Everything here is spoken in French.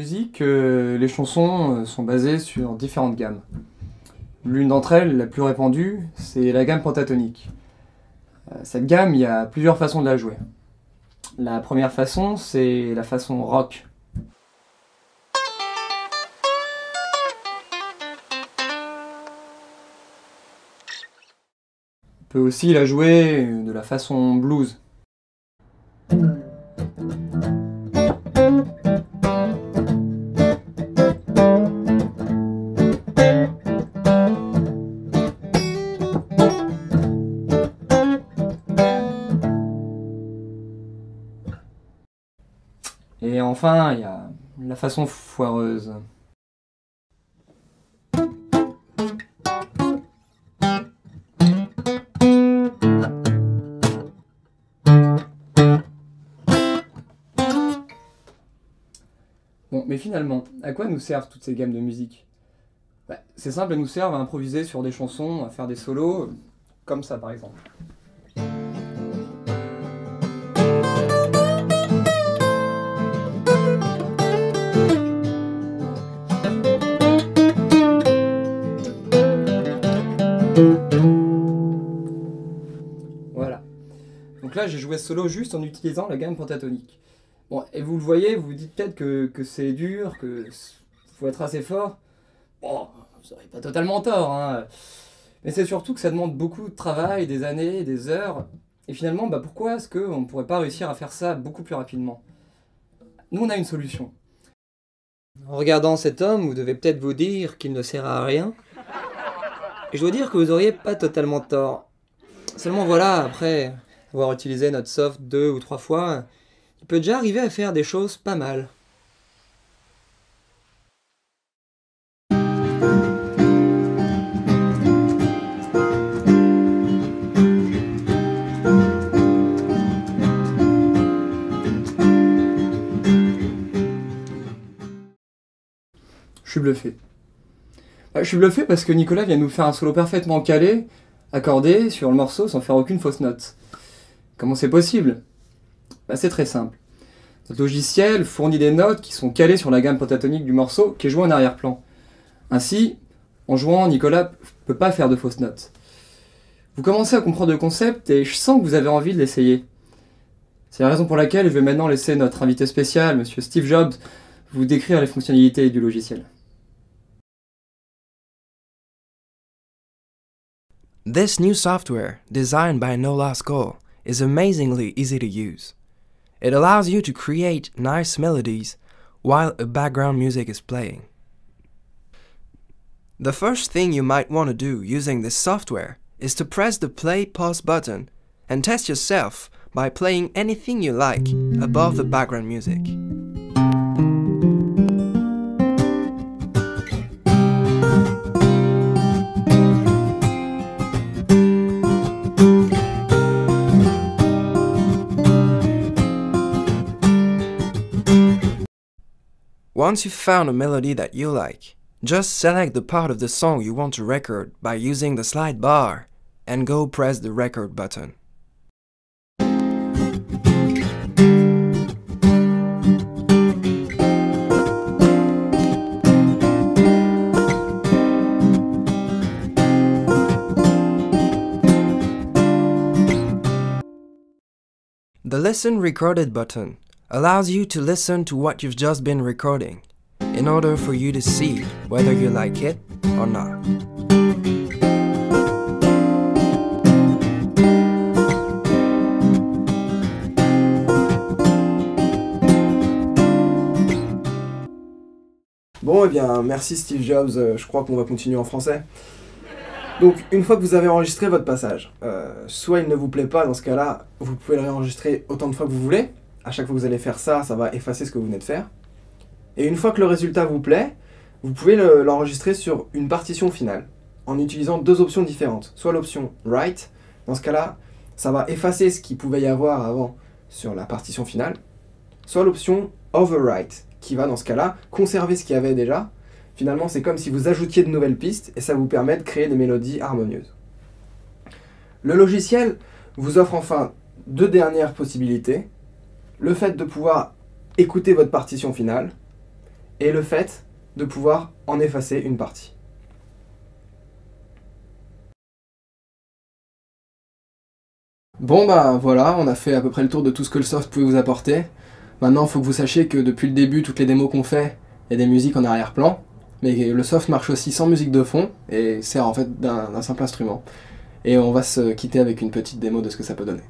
musique, les chansons sont basées sur différentes gammes. L'une d'entre elles, la plus répandue, c'est la gamme pentatonique. Cette gamme, il y a plusieurs façons de la jouer. La première façon, c'est la façon rock. On peut aussi la jouer de la façon blues. Et enfin, il y a la façon foireuse. Bon, mais finalement, à quoi nous servent toutes ces gammes de musique? C'est simple, elles nous servent à improviser sur des chansons, à faire des solos, comme ça par exemple. Voilà. Donc là, j'ai joué ce solo juste en utilisant la gamme pentatonique. Bon, et vous le voyez, vous vous dites peut-être que c'est dur, qu'il faut être assez fort. Bon, vous n'aurez pas totalement tort, hein. Mais c'est surtout que ça demande beaucoup de travail, des années, des heures. Et finalement, pourquoi est-ce qu'on ne pourrait pas réussir à faire ça beaucoup plus rapidement? Nous, on a une solution. En regardant cet homme, vous devez peut-être vous dire qu'il ne sert à rien. Et je dois dire que vous n'auriez pas totalement tort. Seulement voilà, après avoir utilisé notre soft 2 ou 3 fois, il peut déjà arriver à faire des choses pas mal. Je suis bluffé. Je suis bluffé parce que Nicolas vient nous faire un solo parfaitement calé, accordé, sur le morceau sans faire aucune fausse note. Comment c'est possible? C'est très simple. Notre logiciel fournit des notes qui sont calées sur la gamme pentatonique du morceau qui est joué en arrière-plan. Ainsi, en jouant, Nicolas ne peut pas faire de fausses notes. Vous commencez à comprendre le concept et je sens que vous avez envie de l'essayer. C'est la raison pour laquelle je vais maintenant laisser notre invité spécial, Monsieur Steve Jobs, vous décrire les fonctionnalités du logiciel. This new software, designed by Nola Skoll, is amazingly easy to use. It allows you to create nice melodies while a background music is playing. The first thing you might want to do using this software is to press the play-pause button and test yourself by playing anything you like above the background music. Once you've found a melody that you like, just select the part of the song you want to record by using the slide bar and go press the record button. The Listen Recorded button allows you to listen to what you've just been recording, in order for you to see whether you like it or not. Bon, eh bien, merci Steve Jobs, je crois qu'on va continuer en français. Donc, une fois que vous avez enregistré votre passage, soit il ne vous plaît pas, dans ce cas-là, vous pouvez le réenregistrer autant de fois que vous voulez. À chaque fois que vous allez faire ça, ça va effacer ce que vous venez de faire. Et une fois que le résultat vous plaît, vous pouvez l'enregistrer sur une partition finale, en utilisant deux options différentes. Soit l'option Write, dans ce cas-là, ça va effacer ce qu'il pouvait y avoir avant sur la partition finale. Soit l'option Overwrite, qui va dans ce cas-là conserver ce qu'il y avait déjà. Finalement, c'est comme si vous ajoutiez de nouvelles pistes, et ça vous permet de créer des mélodies harmonieuses. Le logiciel vous offre enfin deux dernières possibilités. Le fait de pouvoir écouter votre partition finale et le fait de pouvoir en effacer une partie. Bon bah voilà, on a fait à peu près le tour de tout ce que le soft pouvait vous apporter. Maintenant, il faut que vous sachiez que depuis le début, toutes les démos qu'on fait, il y a des musiques en arrière-plan, mais le soft marche aussi sans musique de fond, et sert en fait d'un simple instrument. Et on va se quitter avec une petite démo de ce que ça peut donner.